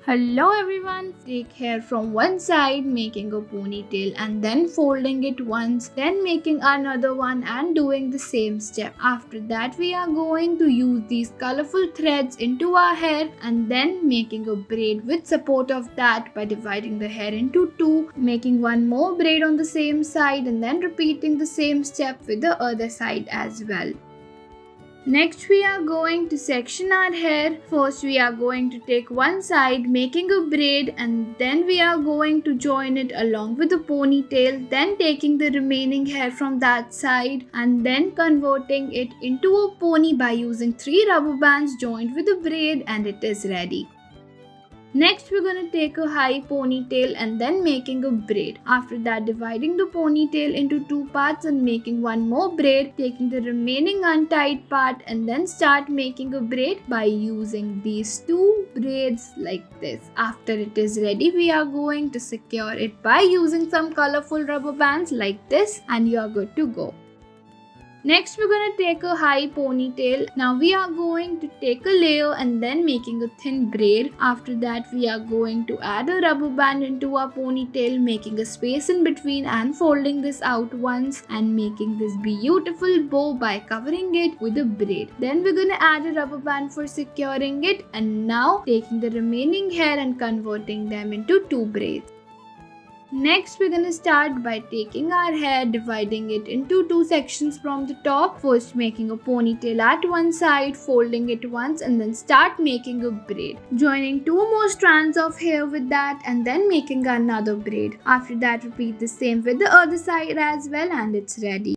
Hello everyone, take hair from one side making a ponytail and then folding it once, then making another one and doing the same step. After that we are going to use these colorful threads into our hair and then making a braid with support of that by dividing the hair into two, making one more braid on the same side and then repeating the same step with the other side as well. Next we are going to section our hair. First we are going to take one side making a braid and then we are going to join it along with the ponytail, then taking the remaining hair from that side and then converting it into a pony by using 3 rubber bands joined with a braid, and it is ready. Next we're going to take a high ponytail and then making a braid. After that, dividing the ponytail into 2 parts and making one more braid, taking the remaining untied part and then start making a braid by using these 2 braids like this. After it is ready, we are going to secure it by using some colorful rubber bands like this, and you are good to go. Next we're going to take a high ponytail. Now we are going to take a layer and then making a thin braid. After that we are going to add a rubber band into our ponytail, making a space in between and folding this out once and making this beautiful bow by covering it with a braid. Then we're going to add a rubber band for securing it, and now taking the remaining hair and converting them into 2 braids. Next we're gonna start by taking our hair, dividing it into 2 sections from the top. First making a ponytail at one side, folding it once and then start making a braid. Joining 2 more strands of hair with that and then making another braid. After that repeat the same with the other side as well, and it's ready.